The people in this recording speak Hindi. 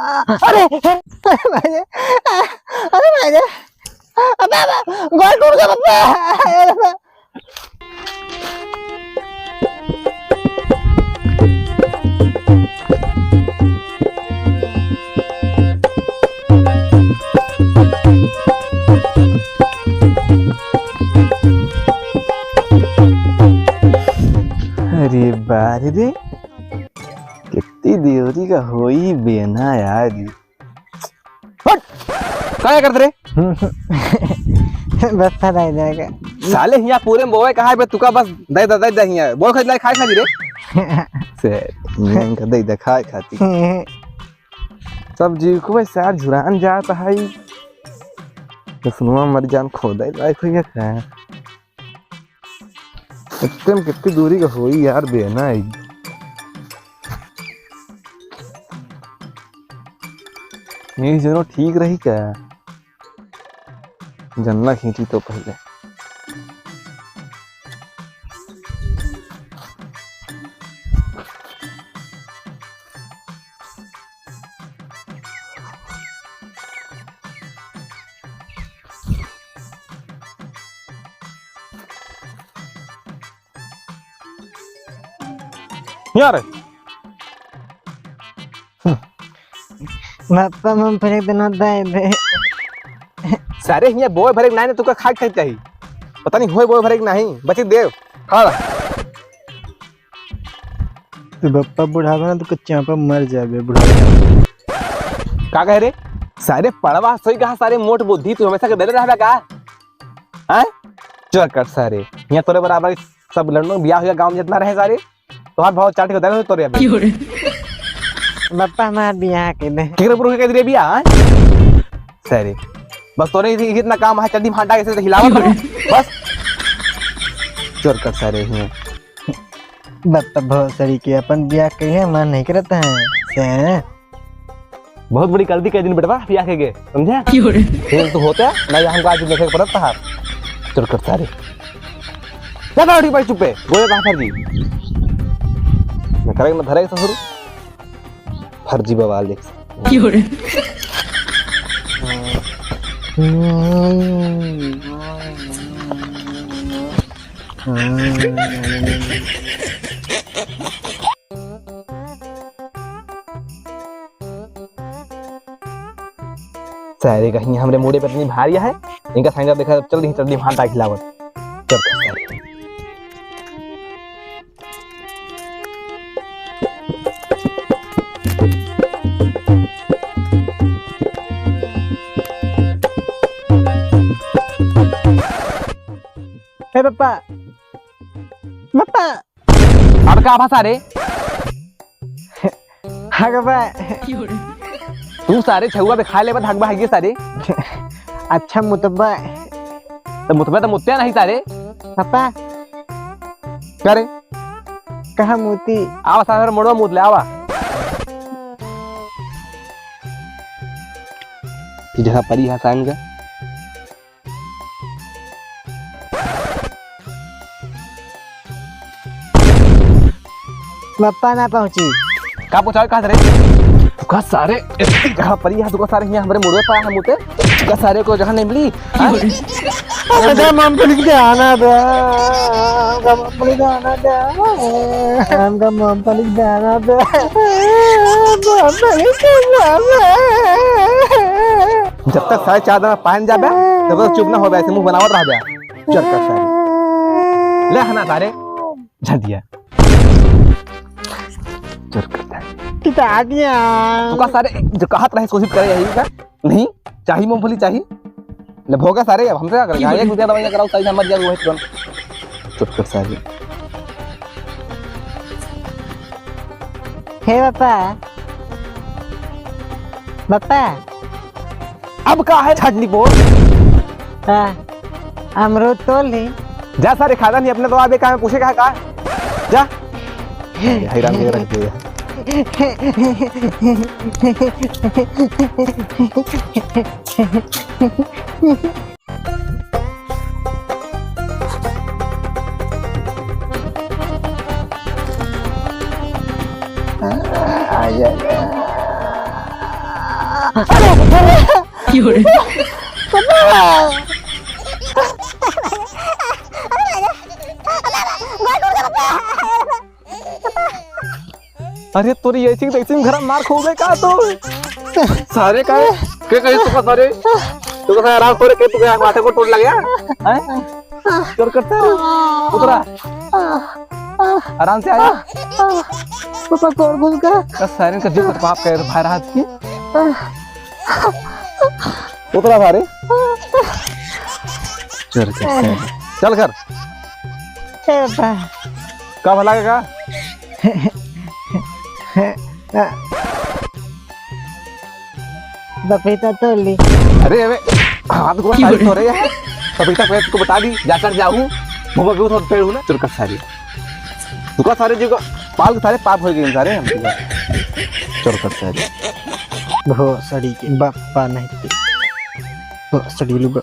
अरे भाई, अरे भाई, अबे गोल टूट गया पापा। अरे बारे रे, कितनी देरी का हो ही बेना यार। क्या करते रे? बस था दे जाएगा साले हिया पूरे में बोए कहा है तुका बस दे दे दे हिया बोल खा ले खाए खाती रे से मैं का दे खाए खाती सब जीव को बस यार झुरान जाता है तो सुनवा मर जान खोदा लाइक हो गया एकदम कितनी दूरी का होई यार बेना है। मेरी जरूर ठीक रही क्या जन्ना खींची तो पहले यार पापा मम फेंक देना दे सारे हिया बोए भरे नहीं तुका खाए खाई चाहिए पता नहीं होए बोए भरे नहीं बची देव खा तो पापा बुढ़ावा ना तो कच्चा पर मर जाबे बुढ़ा का कह रे सारे पड़वा सोई कहा सारे मोट बुद्धि तू हमेशा के डरे रहबे का हैं चल कर सारे हिया तोरे बराबर सब लड़नों बियाह हुआ गांव में जितना रहे सारे तोहार भाव चाट के दे तोरे अबे पापा हमार बियाह के दे केकरे पुरो के दे बियाह सारे बस तोरे इतना काम है चड्डी भांटा कैसे हिलावा करो बस चोर कर सारे हिया पापा बहुत सारी के अपन बियाह के है मन नहीं करता है से बहुत बड़ी गलती कर दिन बेटवा बियाह के समझे फिर तो होता है नहीं हमको आज देखे पड़ता है चोर कर सारे ज्यादा उठी भाई चुपे बोले कहा फर्जी मैं करेगा मैं धरेगा ससुर फर्जी बवाल देख सारे कहीं हमरे मोड़े पर इतनी भारी है इनका साइंडर देखा चल रही चल भांटा खिलावत चल हे पापा पापा अब का भाषा रे हाँ पापा तू सारे छुआ पे खा ले बत हकबा है सारे अच्छा मुतब्बा तो मुतबे तो मुत्या नहीं सारे पापा करे कहा मोती आवा सारे मोड़वा मुत ले आवा की जगह परी है सांग पापा ना पहुंची का पूछा कहां रे तुका सारे इतनी जगह परी है तुका सारे यहां हमरे मोड़वे पर हम मुते तुका सारे को जगह नहीं मिली अरे मम पे लिख दे आना दे मम पे लिख दे आना दे हमका मम पे लिख दे आना दे मम पे लिख दे जब तक सारे चादर पहन जाबे तब तक चुप ना हो वैसे मुंह बनावत रह जा चल कर सारे ले हना सारे झटिया चल करता है कितना आ गया तुका सारे जो कहत रहे कोशिश करे यही का नहीं चाहिए मूंगफली चाहिए ले भोगा सारे अब हमसे क्या करेगा एक रुपया दवाई कराओ सही मत जा वो है तुरंत चुप कर सारे हे पापा पापा अब का है छटनी बोल हां अमरूद तोल ले जा सारे खादा नहीं अपने तो आबे का पूछे का जा हैरान कर रख दिया अरे तोरी ऐसी तैसी में घर मार खो गए का तो सारे का है के कहे तुका सारे तुका सारे आराम करे के तुका माथे को टूट लग गया हैं चोर करता उतरा आराम से आया पापा कौन घुस गया बस सारे का जीव पाप कर भाई हाथ की उतरा सारे चल चल कर कब लगेगा पपीता तो ली अरे अबे हाथ को तारीफ हो रही है पपीता पेड़ को बता दी जाकर जाऊं मुंह में थोड़ा पेड़ हूं ना चुरका सारी तुका सारे जी को पाल के सारे पाप हो गए सारे हम चुरका सारी बहुत सड़ी के बापा नहीं बहुत सड़ी लुगा